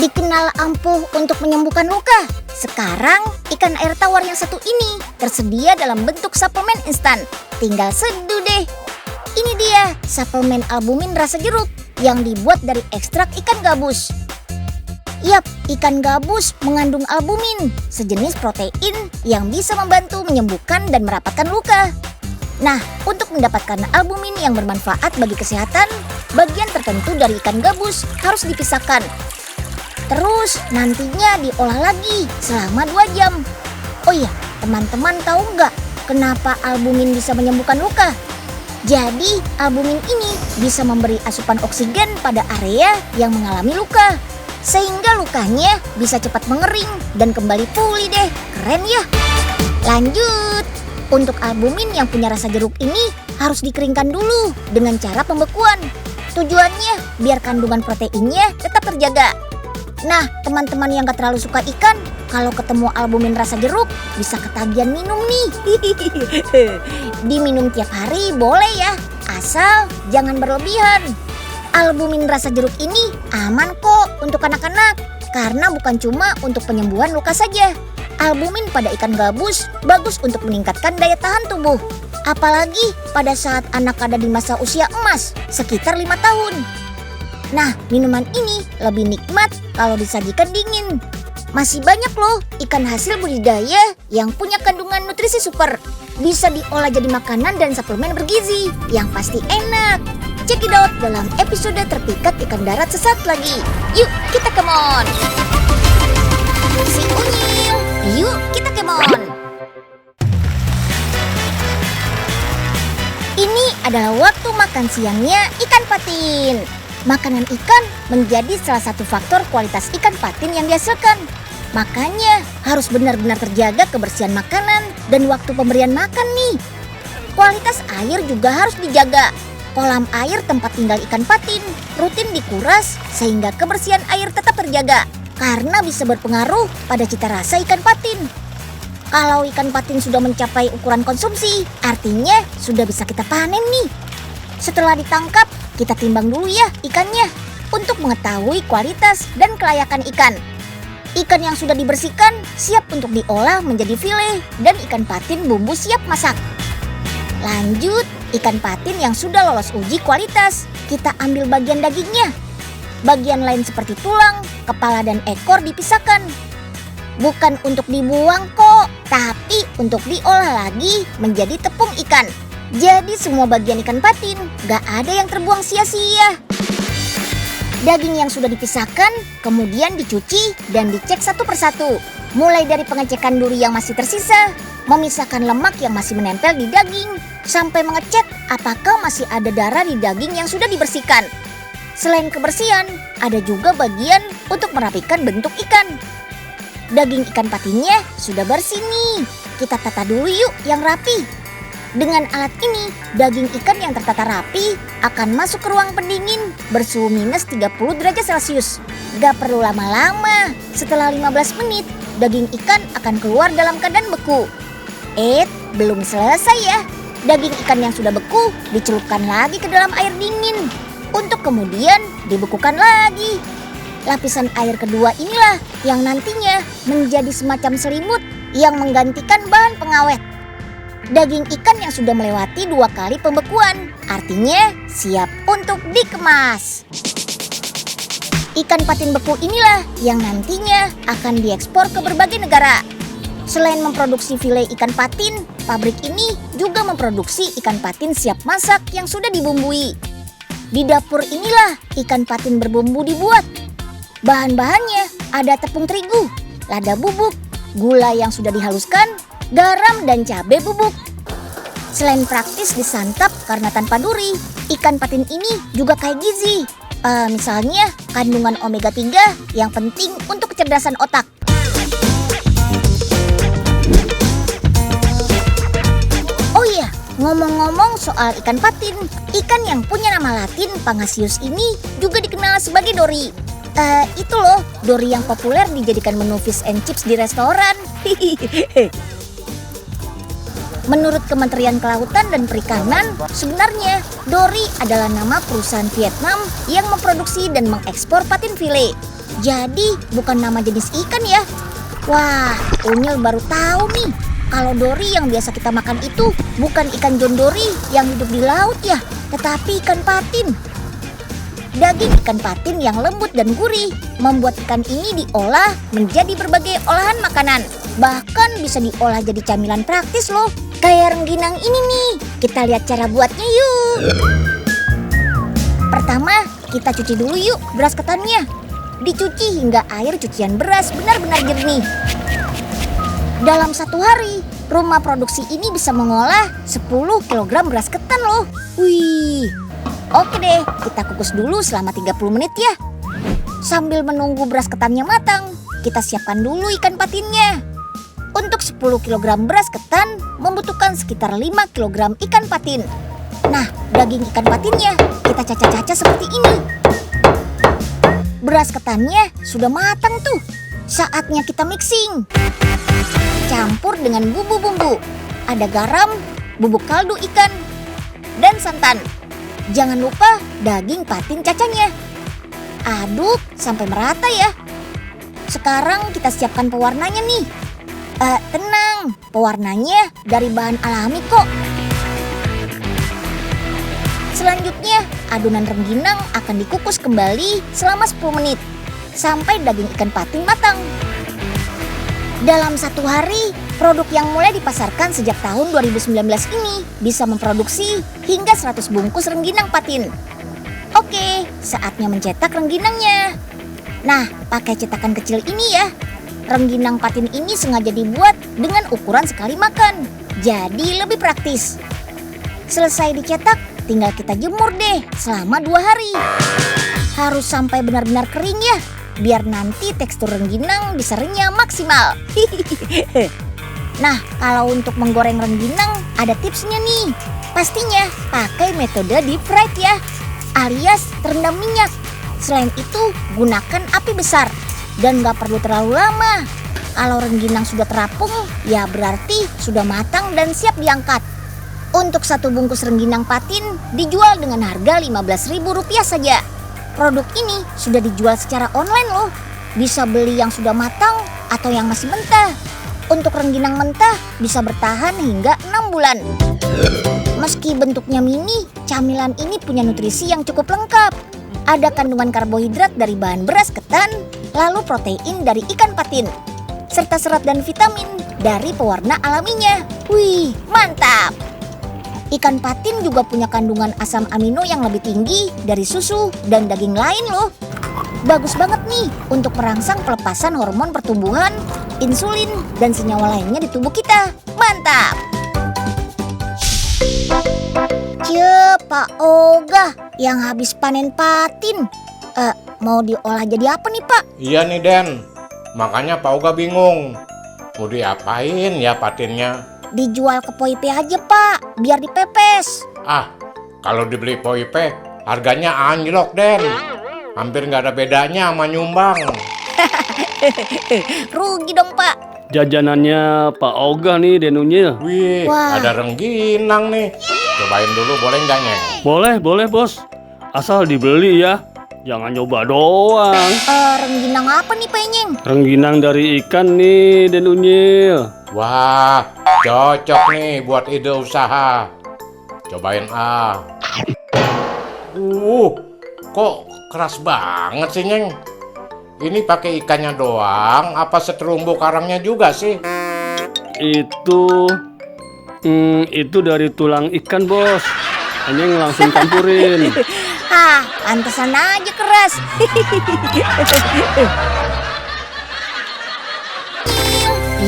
dikenal ampuh untuk menyembuhkan luka. Sekarang ikan air tawar yang satu ini tersedia dalam bentuk suplemen instan. Tinggal seduh deh. Ini dia suplemen albumin rasa jeruk yang dibuat dari ekstrak ikan gabus. Yap, ikan gabus mengandung albumin, sejenis protein yang bisa membantu menyembuhkan dan merapatkan luka. Nah, untuk mendapatkan albumin yang bermanfaat bagi kesehatan, bagian tertentu dari ikan gabus harus dipisahkan. Terus nantinya diolah lagi selama 2 jam. Oh iya, teman-teman tahu nggak kenapa albumin bisa menyembuhkan luka? Jadi, albumin ini bisa memberi asupan oksigen pada area yang mengalami luka, sehingga lukanya bisa cepat mengering dan kembali pulih deh. Keren ya? Lanjut. Untuk albumin yang punya rasa jeruk ini harus dikeringkan dulu dengan cara pembekuan. Tujuannya biar kandungan proteinnya tetap terjaga. Nah, teman-teman yang gak terlalu suka ikan, kalau ketemu albumin rasa jeruk bisa ketagihan minum nih. Diminum tiap hari boleh ya, asal jangan berlebihan. Albumin rasa jeruk ini aman kok untuk anak-anak, karena bukan cuma untuk penyembuhan luka saja. Albumin pada ikan gabus bagus untuk meningkatkan daya tahan tubuh. Apalagi pada saat anak ada di masa usia emas, sekitar 5 tahun. Nah, minuman ini lebih nikmat kalau disajikan dingin. Masih banyak loh ikan hasil budidaya yang punya kandungan nutrisi super. Bisa diolah jadi makanan dan suplemen bergizi yang pasti enak. Check it out dalam episode terpikat ikan darat sesaat lagi. Yuk, kita come on! Si Unyil, yuk kita come on! Ini adalah waktu makan siangnya ikan patin. Makanan ikan menjadi salah satu faktor kualitas ikan patin yang dihasilkan. Makanya harus benar-benar terjaga kebersihan makanan dan waktu pemberian makan nih. Kualitas air juga harus dijaga. Kolam air tempat tinggal ikan patin rutin dikuras sehingga kebersihan air tetap terjaga, karena bisa berpengaruh pada cita rasa ikan patin. Kalau ikan patin sudah mencapai ukuran konsumsi, artinya sudah bisa kita panen nih. Setelah ditangkap, kita timbang dulu ya ikannya untuk mengetahui kualitas dan kelayakan ikan. Ikan yang sudah dibersihkan siap untuk diolah menjadi file dan ikan patin bumbu siap masak. Lanjut, ikan patin yang sudah lolos uji kualitas, kita ambil bagian dagingnya. Bagian lain seperti tulang, kepala dan ekor dipisahkan. Bukan untuk dibuang kok, tapi untuk diolah lagi menjadi tepung ikan. Jadi semua bagian ikan patin gak ada yang terbuang sia-sia. Daging yang sudah dipisahkan kemudian dicuci dan dicek satu persatu. Mulai dari pengecekan duri yang masih tersisa, memisahkan lemak yang masih menempel di daging, sampai mengecek apakah masih ada darah di daging yang sudah dibersihkan. Selain kebersihan, ada juga bagian untuk merapikan bentuk ikan. Daging ikan patinnya sudah bersih nih. Kita tata dulu yuk yang rapi. Dengan alat ini, daging ikan yang tertata rapi akan masuk ke ruang pendingin bersuhu minus 30 derajat Celcius. Gak perlu lama-lama, setelah 15 menit, daging ikan akan keluar dalam keadaan beku. Belum selesai ya. Daging ikan yang sudah beku dicelupkan lagi ke dalam air dingin untuk kemudian dibekukan lagi. Lapisan air kedua inilah yang nantinya menjadi semacam selimut yang menggantikan bahan pengawet. Daging ikan yang sudah melewati 2 kali pembekuan, artinya siap untuk dikemas. Ikan patin beku inilah yang nantinya akan diekspor ke berbagai negara. Selain memproduksi file ikan patin, pabrik ini juga memproduksi ikan patin siap masak yang sudah dibumbui. Di dapur inilah ikan patin berbumbu dibuat. Bahan-bahannya ada tepung terigu, lada bubuk, gula yang sudah dihaluskan, garam dan cabai bubuk. Selain praktis disantap karena tanpa duri, ikan patin ini juga kaya gizi. Misalnya kandungan omega 3 yang penting untuk kecerdasan otak. Oh iya, ngomong-ngomong soal ikan patin, ikan yang punya nama latin Pangasius ini juga dikenal sebagai dori. Itu loh, dori yang populer dijadikan menu fish and chips di restoran. Menurut Kementerian Kelautan dan Perikanan, sebenarnya Dory adalah nama perusahaan Vietnam yang memproduksi dan mengekspor patin file. Jadi bukan nama jenis ikan ya. Wah, Unyil baru tahu nih kalau Dory yang biasa kita makan itu bukan ikan John Dory yang hidup di laut ya, tetapi ikan patin. Daging ikan patin yang lembut dan gurih membuat ikan ini diolah menjadi berbagai olahan makanan. Bahkan bisa diolah jadi camilan praktis loh. Kayak rengginang ini nih. Kita lihat cara buatnya yuk. Pertama, kita cuci dulu yuk beras ketannya. Dicuci hingga air cucian beras benar-benar jernih. Dalam 1 hari, rumah produksi ini bisa mengolah 10 kg beras ketan loh. Wih. Oke deh, kita kukus dulu selama 30 menit ya. Sambil menunggu beras ketannya matang, kita siapkan dulu ikan patinnya. Untuk 10 kg beras ketan membutuhkan sekitar 5 kg ikan patin. Nah, daging ikan patinnya kita cacah-cacah seperti ini. Beras ketannya sudah matang tuh. Saatnya kita mixing. Campur dengan bumbu-bumbu. Ada garam, bubuk kaldu ikan, dan santan. Jangan lupa daging patin cacahnya. Aduk sampai merata ya. Sekarang kita siapkan pewarnanya nih. Tenang, pewarnanya dari bahan alami kok. Selanjutnya, adonan rengginang akan dikukus kembali selama 10 menit sampai daging ikan patin matang. Dalam 1 hari, produk yang mulai dipasarkan sejak tahun 2019 ini bisa memproduksi hingga 100 bungkus rengginang patin. Oke, saatnya mencetak rengginangnya. Nah, pakai cetakan kecil ini ya. Rengginang patin ini sengaja dibuat dengan ukuran sekali makan, jadi lebih praktis. Selesai dicetak, tinggal kita jemur deh selama 2 hari. Harus sampai benar-benar kering ya, biar nanti tekstur rengginang bisa renyah maksimal. Nah, kalau untuk menggoreng rengginang ada tipsnya nih. Pastinya pakai metode deep fried ya, alias terendam minyak. Selain itu, gunakan api besar. Dan gak perlu terlalu lama. Kalau rengginang sudah terapung, ya berarti sudah matang dan siap diangkat. Untuk 1 bungkus rengginang patin dijual dengan harga Rp15.000 saja. Produk ini sudah dijual secara online loh. Bisa beli yang sudah matang atau yang masih mentah. Untuk rengginang mentah bisa bertahan hingga 6 bulan. Meski bentuknya mini, camilan ini punya nutrisi yang cukup lengkap. Ada kandungan karbohidrat dari bahan beras ketan, lalu protein dari ikan patin, serta serat dan vitamin dari pewarna alaminya. Wih, mantap! Ikan patin juga punya kandungan asam amino yang lebih tinggi dari susu dan daging lain loh. Bagus banget nih untuk merangsang pelepasan hormon pertumbuhan, insulin, dan senyawa lainnya di tubuh kita. Mantap! Pak Oga yang habis panen patin. Mau diolah jadi apa nih Pak? Iya nih Den, makanya Pak Oga bingung. Mau diapain ya patinnya? Dijual ke Poipe aja Pak, biar dipepes. Kalau dibeli Poipe harganya anjlok Den. Hampir nggak ada bedanya sama nyumbang. Rugi dong Pak. Jajanannya Pak Oga nih Den Unyil. Wih, wah, ada rengginang nih. Cobain dulu boleh nggak Nyeng? Boleh bos. Asal dibeli ya. Jangan nyoba doang. Rengginang apa nih Penyeng? Rengginang dari ikan nih Den Unyil. Wah, cocok nih buat ide usaha. Cobain kok keras banget sih Nyeng? Ini pakai ikannya doang, apa seterumbu karangnya juga sih? Itu dari tulang ikan bos. Hanya langsung campurin. Pantesan aja keras.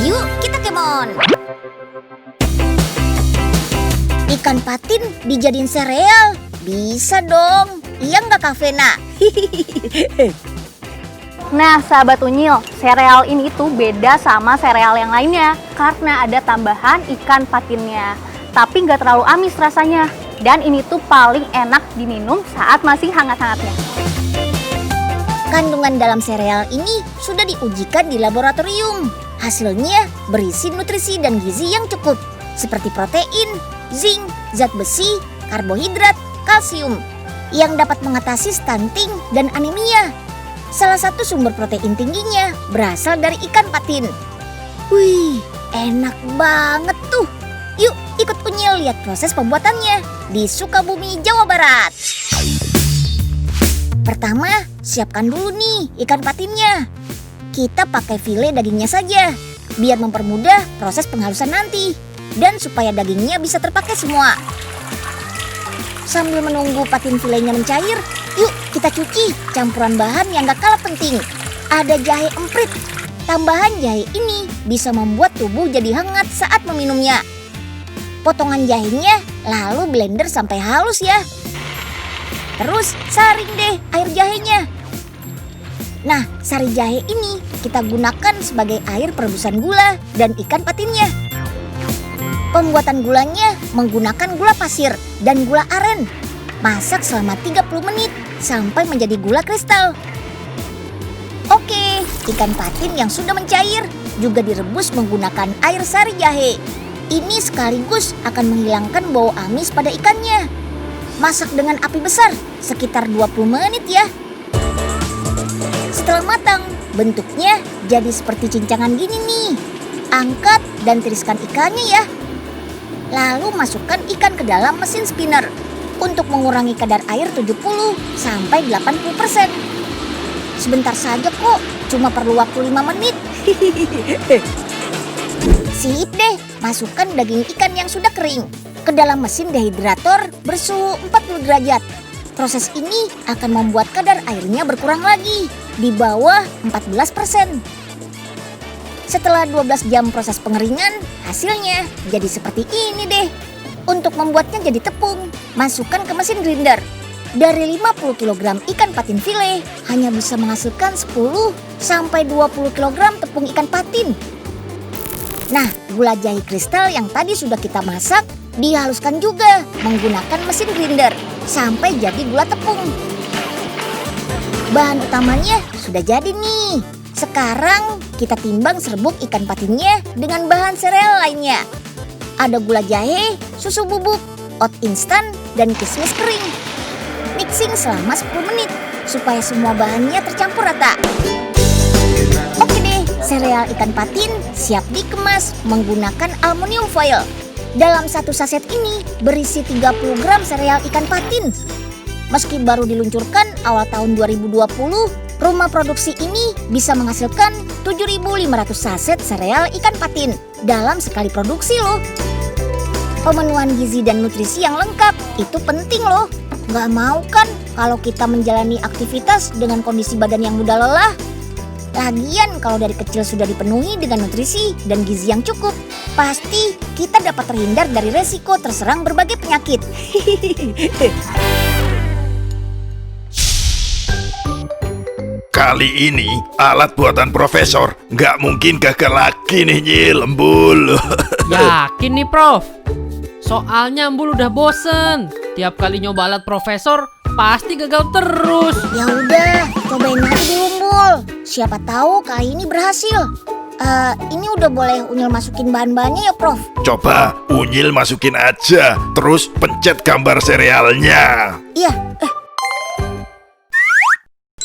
Yuk kita kemon. Ikan patin dijadiin sereal, bisa dong. Iya nggak Kak Vena? Nah, sahabat Unyil, sereal ini tuh beda sama sereal yang lainnya karena ada tambahan ikan patinnya. Tapi nggak terlalu amis rasanya. Dan ini tuh paling enak diminum saat masih hangat-hangatnya. Kandungan dalam sereal ini sudah diujikan di laboratorium. Hasilnya berisi nutrisi dan gizi yang cukup. seperti protein, zinc, zat besi, karbohidrat, kalsium yang dapat mengatasi stunting dan anemia. Salah satu sumber protein tingginya berasal dari ikan patin. Wih, enak banget tuh. Yuk ikut Unyil lihat proses pembuatannya di Sukabumi, Jawa Barat. Pertama, siapkan dulu nih ikan patinnya. Kita pakai file dagingnya saja, biar mempermudah proses penghalusan nanti dan supaya dagingnya bisa terpakai semua. Sambil menunggu patin filenya mencair, yuk kita cuci campuran bahan yang gak kalah penting. Ada jahe emprit. Tambahan jahe ini bisa membuat tubuh jadi hangat saat meminumnya. Potongan jahenya lalu blender sampai halus ya. Terus saring deh air jahenya. Nah, sari jahe ini kita gunakan sebagai air perebusan gula dan ikan patinnya. Pembuatan gulanya menggunakan gula pasir dan gula aren. Masak selama 30 menit sampai menjadi gula kristal. Oke, ikan patin yang sudah mencair juga direbus menggunakan air sari jahe. Ini sekaligus akan menghilangkan bau amis pada ikannya. Masak dengan api besar sekitar 20 menit ya. Setelah matang, bentuknya jadi seperti cincangan gini nih. Angkat dan tiriskan ikannya ya. Lalu masukkan ikan ke dalam mesin spinner untuk mengurangi kadar air 70 sampai 80%. Sebentar saja kok, cuma perlu waktu 5 menit. Sip deh, masukkan daging ikan yang sudah kering ke dalam mesin dehidrator bersuhu 40 derajat. Proses ini akan membuat kadar airnya berkurang lagi, di bawah 14%. Setelah 12 jam proses pengeringan, hasilnya jadi seperti ini deh. Untuk membuatnya jadi tepung, masukkan ke mesin grinder. Dari 50 kg ikan patin file, hanya bisa menghasilkan 10 sampai 20 kg tepung ikan patin. Nah, gula jahe kristal yang tadi sudah kita masak, dihaluskan juga menggunakan mesin grinder sampai jadi gula tepung. Bahan utamanya sudah jadi nih. Sekarang kita timbang serbuk ikan patinnya dengan bahan sereal lainnya. Ada gula jahe, susu bubuk, oat instan, dan kismis kering. Mixing selama 10 menit supaya semua bahannya tercampur rata. Oke deh, sereal ikan patin siap dikemas menggunakan aluminium foil. Dalam satu saset ini berisi 30 gram sereal ikan patin. Meski baru diluncurkan awal tahun 2020, rumah produksi ini bisa menghasilkan 7.500 saset sereal ikan patin dalam sekali produksi loh. Pemenuhan gizi dan nutrisi yang lengkap itu penting loh. Gak mau kan kalau kita menjalani aktivitas dengan kondisi badan yang mudah lelah? Lagian kalau dari kecil sudah dipenuhi dengan nutrisi dan gizi yang cukup, pasti kita dapat terhindar dari resiko terserang berbagai penyakit. Kali ini alat buatan Profesor nggak mungkin gagal lagi nih Nyil, Embul. Yakin nih Prof? Soalnya Embul udah bosen. Tiap kali nyoba alat Profesor pasti gagal terus. Ya udah, cobain lagi dulu Embul. Siapa tahu kali ini berhasil. Ini udah boleh Unyil masukin bahan-bahannya ya Prof? Coba Unyil masukin aja, terus pencet gambar serealnya. Iya.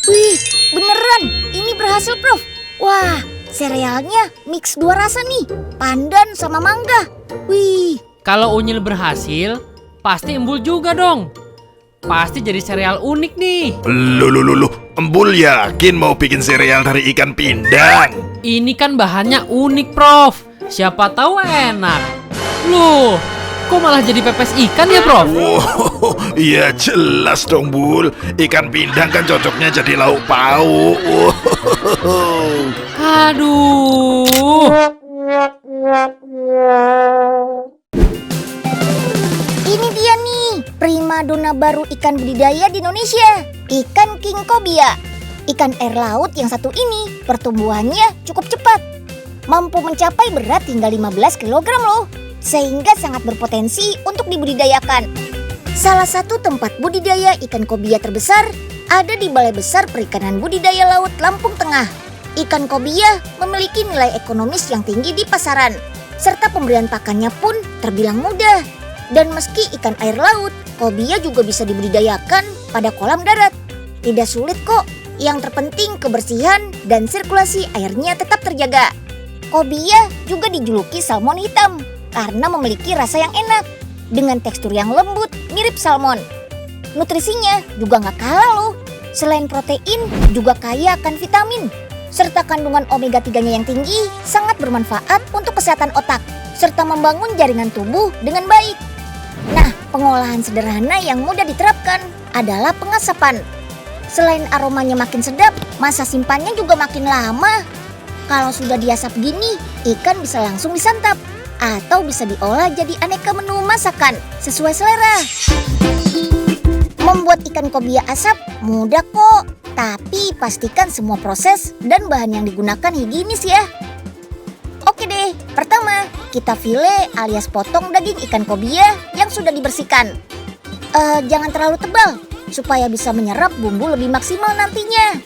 Wih, beneran. Ini berhasil Prof. Wah, serealnya mix 2 rasa nih, pandan sama mangga. Wih. Kalau Unyil berhasil, pasti Embul juga dong. Pasti jadi sereal unik nih. Loh, Embul yakin mau bikin sereal dari ikan pindang? Ini kan bahannya unik Prof. Siapa tahu enak. Loh, kok malah jadi pepes ikan ya Prof? Wow, iya jelas dong Bul. Ikan pindang kan cocoknya jadi lauk pauk. Aduh. Ini dia nih, primadona baru ikan budidaya di Indonesia, ikan king cobia. Ikan air laut yang satu ini pertumbuhannya cukup cepat, mampu mencapai berat hingga 15 kg loh, sehingga sangat berpotensi untuk dibudidayakan. Salah satu tempat budidaya ikan cobia terbesar ada di Balai Besar Perikanan Budidaya Laut Lampung Tengah. Ikan cobia memiliki nilai ekonomis yang tinggi di pasaran. serta pemberian pakannya pun terbilang mudah. Dan meski ikan air laut, kobia juga bisa dibudidayakan pada kolam darat. Tidak sulit kok, yang terpenting kebersihan dan sirkulasi airnya tetap terjaga. Kobia juga dijuluki salmon hitam karena memiliki rasa yang enak dengan tekstur yang lembut mirip salmon. Nutrisinya juga nggak kalah loh. Selain protein, juga kaya akan vitamin. Serta kandungan omega 3-nya yang tinggi sangat bermanfaat untuk kesehatan otak serta membangun jaringan tubuh dengan baik. Nah, pengolahan sederhana yang mudah diterapkan adalah pengasapan. Selain aromanya makin sedap, masa simpannya juga makin lama. Kalau sudah diasap gini, ikan bisa langsung disantap atau bisa diolah jadi aneka menu masakan sesuai selera. Membuat ikan kobia asap mudah kok, tapi pastikan semua proses dan bahan yang digunakan higienis ya. Oke deh, pertama kita file alias potong daging ikan kobia yang sudah dibersihkan. Jangan terlalu tebal supaya bisa menyerap bumbu lebih maksimal nantinya.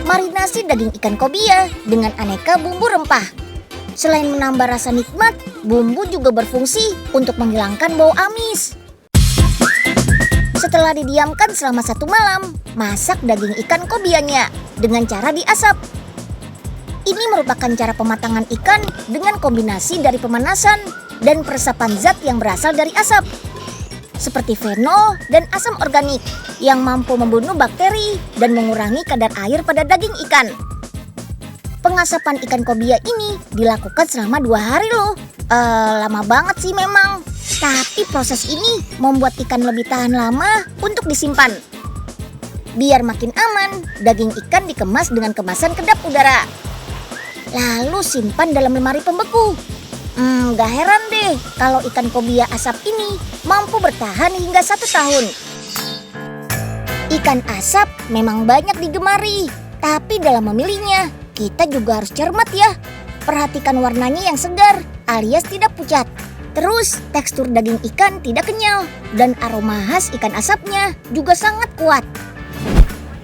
Marinasi daging ikan kobia dengan aneka bumbu rempah. Selain menambah rasa nikmat, bumbu juga berfungsi untuk menghilangkan bau amis. Setelah didiamkan selama 1 malam, masak daging ikan kobianya dengan cara diasap. Ini merupakan cara pematangan ikan dengan kombinasi dari pemanasan dan peresapan zat yang berasal dari asap, seperti fenol dan asam organik yang mampu membunuh bakteri dan mengurangi kadar air pada daging ikan. Pengasapan ikan kobia ini dilakukan selama 2 hari loh. Lama banget sih memang. Tapi proses ini membuat ikan lebih tahan lama untuk disimpan. Biar makin aman, daging ikan dikemas dengan kemasan kedap udara. Lalu simpan dalam lemari pembeku. Gak heran deh kalau ikan kobia asap ini mampu bertahan hingga 1 tahun. Ikan asap memang banyak digemari, tapi dalam memilihnya kita juga harus cermat ya. Perhatikan warnanya yang segar alias tidak pucat. Terus tekstur daging ikan tidak kenyal dan aroma khas ikan asapnya juga sangat kuat.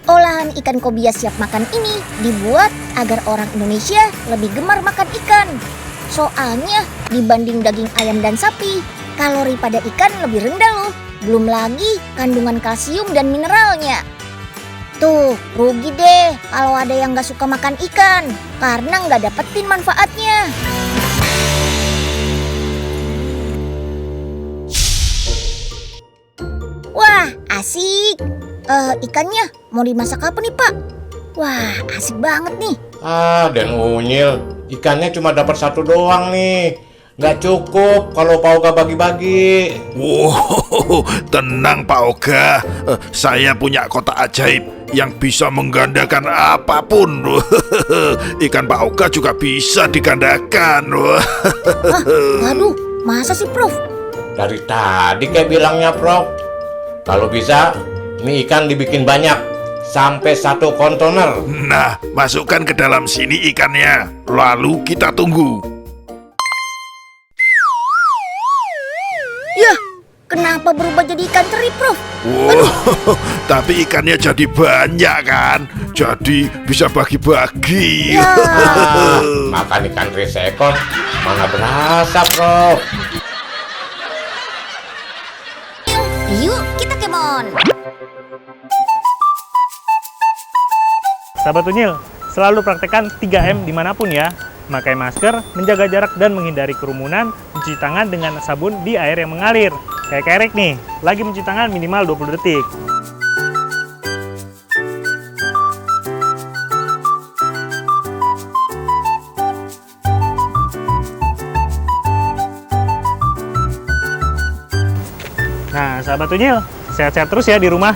Olahan ikan kobia siap makan ini dibuat agar orang Indonesia lebih gemar makan ikan. Soalnya dibanding daging ayam dan sapi, kalori pada ikan lebih rendah loh. Belum lagi kandungan kalsium dan mineralnya. Tuh, rugi deh kalau ada yang gak suka makan ikan karena gak dapetin manfaatnya. Wah, asik. Ikannya mau dimasak apa nih, Pak? Wah, asik banget nih. Den Unyil, ikannya cuma dapat 1 doang nih. Nggak cukup kalau Pak Oga bagi-bagi. Wow, tenang Pak Oga. Saya punya kotak ajaib yang bisa menggandakan apapun. Ikan Pak Oga juga bisa digandakan. Waduh, masa sih, Prof? Dari tadi kayak bilangnya, Prof. Kalau bisa, ini ikan dibikin banyak. Sampai 1 kontainer. Nah, masukkan ke dalam sini ikannya. Lalu kita tunggu. Yah, kenapa berubah jadi ikan teri, Prof? Wow, tapi ikannya jadi banyak kan? Jadi bisa bagi-bagi. Ya. Makan ikan teri seekor, mana berasa, Prof. Yuk, kita kemon. Sahabat Unyil, selalu praktekkan 3M dimanapun ya. Memakai masker, menjaga jarak dan menghindari kerumunan, mencuci tangan dengan sabun di air yang mengalir. Kayak Kerek nih, lagi mencuci tangan minimal 20 detik. Nah, sahabat Unyil, sehat-sehat terus ya di rumah.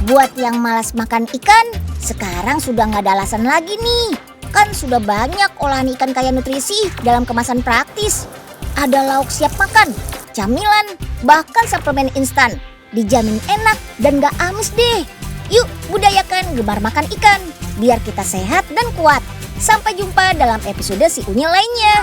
Buat yang malas makan ikan, sekarang sudah nggak ada alasan lagi nih. Kan sudah banyak olahan ikan kaya nutrisi dalam kemasan praktis. Ada lauk siap makan, camilan, bahkan suplemen instan. Dijamin enak dan nggak amis deh. Yuk, budayakan gemar makan ikan, biar kita sehat dan kuat. Sampai jumpa dalam episode Si Unyil lainnya.